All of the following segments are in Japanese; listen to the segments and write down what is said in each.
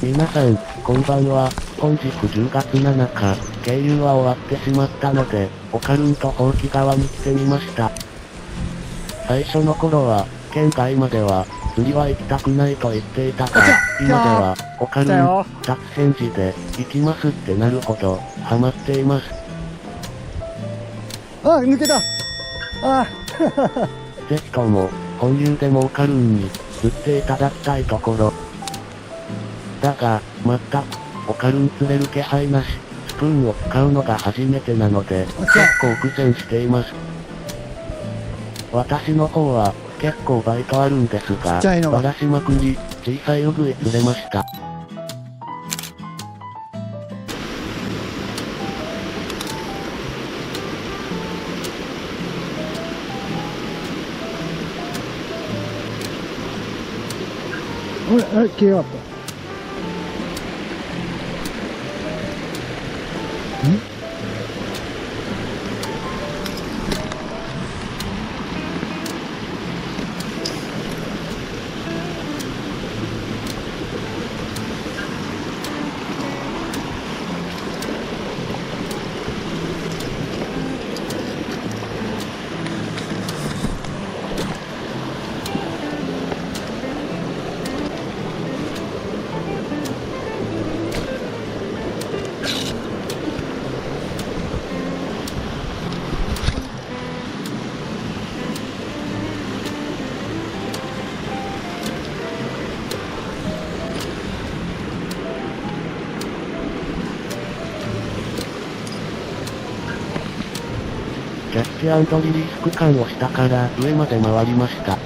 皆さん、こんばんは。本日10月7日、経由は終わってしまったので、オカルンと宝器川に来てみました。最初の頃は、県外までは、釣りは行きたくないと言っていたが、今では、オカルン、タツ返事で、行きますってなるほど、ハマっています。あ、抜けた。あぜひとも、本流でもオカルンに、釣っていただきたいところ。だが、全く、オカルン釣れる気配なし、スプーンを使うのが初めてなので、結構苦戦しています。私の方は、結構バイトあるんですが、ばらしまくり、小さいウグイ釣れました。あれ、消えやがった。キャッチ&リリース区間を下から上まで回りました。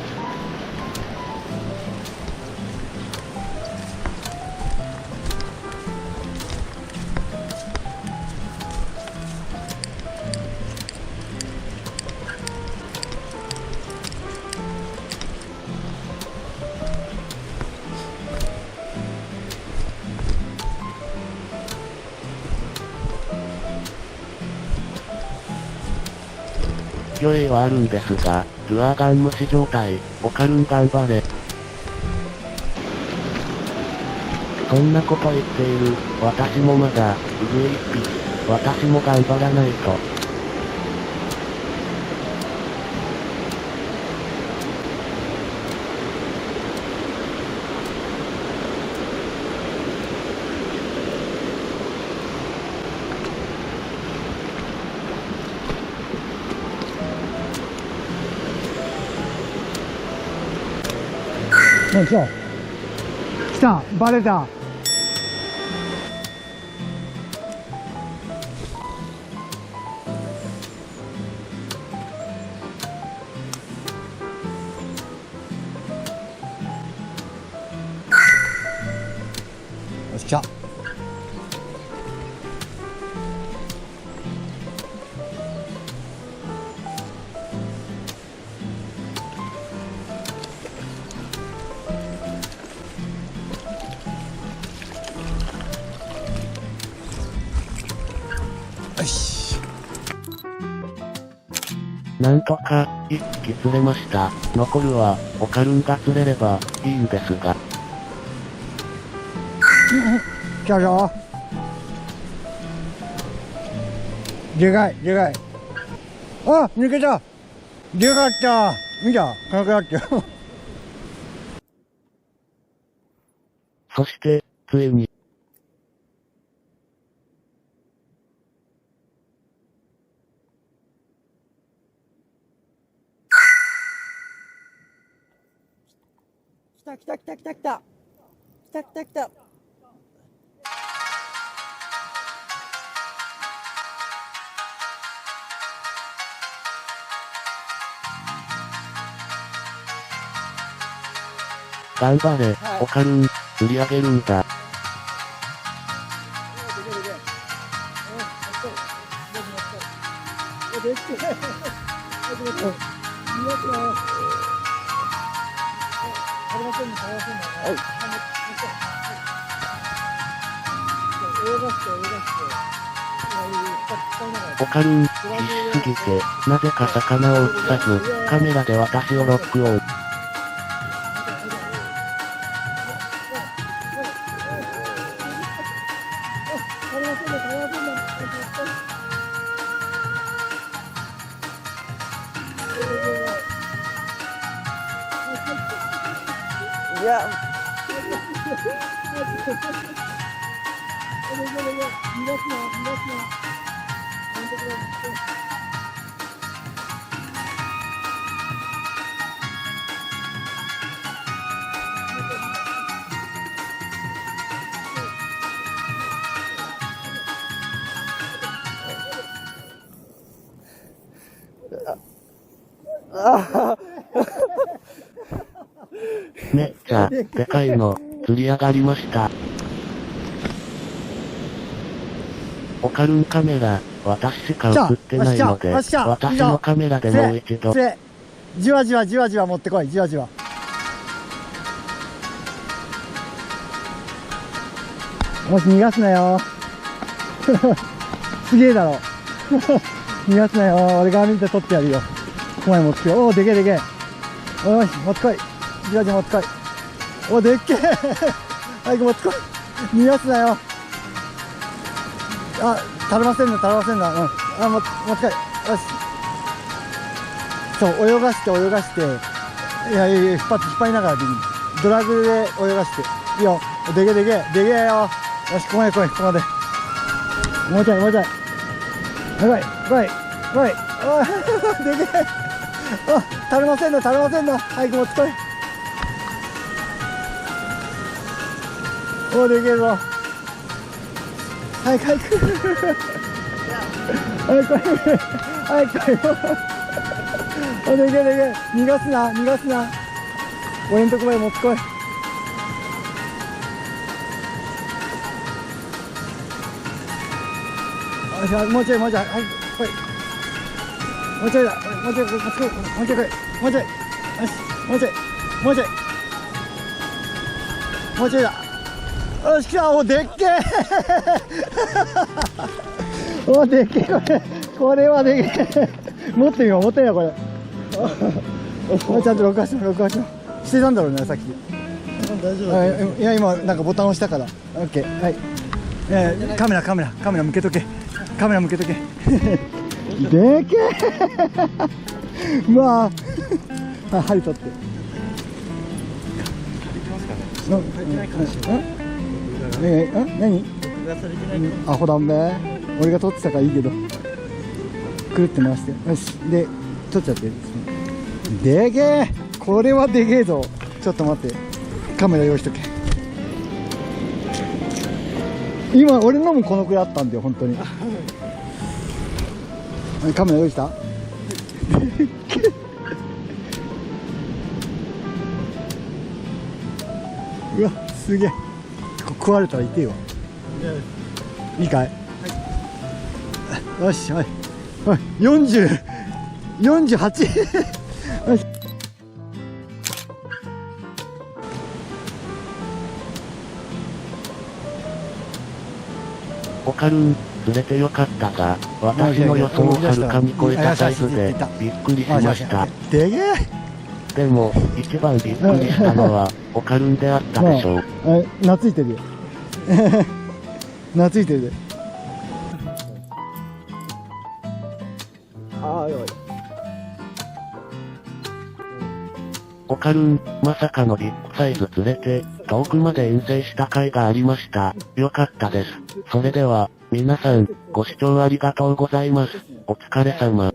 魚影はあるんですが、ルアーガン無視状態、オカルン頑張れ。そんなこと言っている、私もまだ、うぐいっぴ。私も頑張らないと。来た。来た。バレた。よっしゃ。よし。なんとか、一匹釣れました。残るは、オカルンが釣れれば、いいんですが。下手。でかい、でかい。あ、抜けた。でかった。見た？軽くなってよ。そして、ついに。来た来た来た来た来た。来た来た来た。頑張れ、オカルン、釣り上げるんだ。オカルン、必死すぎて、なぜか魚を映さず、カメラで私をロックオン。いや、めっちゃ、でかいの、釣り上がりました。オカルンカメラ、私しか映ってないので、よっしゃ私のカメラでもう一度。じわじわじわじわ持ってこい、じわじわ。もし逃がすなよ。すげえだろ。逃がすなよ。俺が見て取ってやるよ。ここまで持ってこい。おお、でけえでけえ。おい、持ってこい。じわじわ持ってこい。お、でっけえ。早く持ってこい。逃がすなよ。あ、垂れませんな、垂れませんな。うん。あ、持ってこい。よし。そう、泳がして泳がして。いやいやいや、引っ張りながらでいい。ドラグで泳がして。いいよ。でけえでけえ。でけえよ。よし、ここまで来い、ここまで。もうちょい、もうちょい。来い、来い、来い。おい、でけえ。あ、垂れませんな、垂れませんな。早く持ってこい。お、でけえぞ。早く、早く。早く来い。早く来い。お、でけえ、でけえ。逃がすな、逃がすな。俺んとこまで持ってこい。もうちょい、もうちょい、はい、来い。もうちょいだ、もうちょい、もうちょい、もうちょい、もうちょい、よし、もうちょい、もうちょい、もうちょいだ。よし、来た、お、でっけえ。お、でっけえ、これはでけえ。持ってみよう、持ってみよう、これ。ちゃんと録画しろ、録画しろ。してたんだろうね、さっき。大丈夫。いや、今、なんかボタン押したから。オッケー、はい。カメラ向けとけ。カメラ向けとけ。でけえ。うわあ、針取って。何？アホだんべ。俺が取ってたからいいけど。くるって回して。よし。で、取っちゃって。でけえ。これはでけえぞ。ちょっと待って。カメラ用意しとけ。今、俺のもこのくらいあったんだよ、本当に。カメラ用意した？うわ、すげえ。食われたら痛いわ。いいかい？よし、はい。はい、48。よし。オカルン、釣れてよかったが、私の予想をはるかに超えたサイズで、びっくりしました。でけえ。でも、一番びっくりしたのは、オカルンであったでしょう。懐いてるよ。懐いてるで。ああ、よい。オカルン、まさかのビッグサイズ釣れて、遠くまで遠征した甲斐がありました。よかったです。それでは、皆さん、ご視聴ありがとうございます。お疲れ様。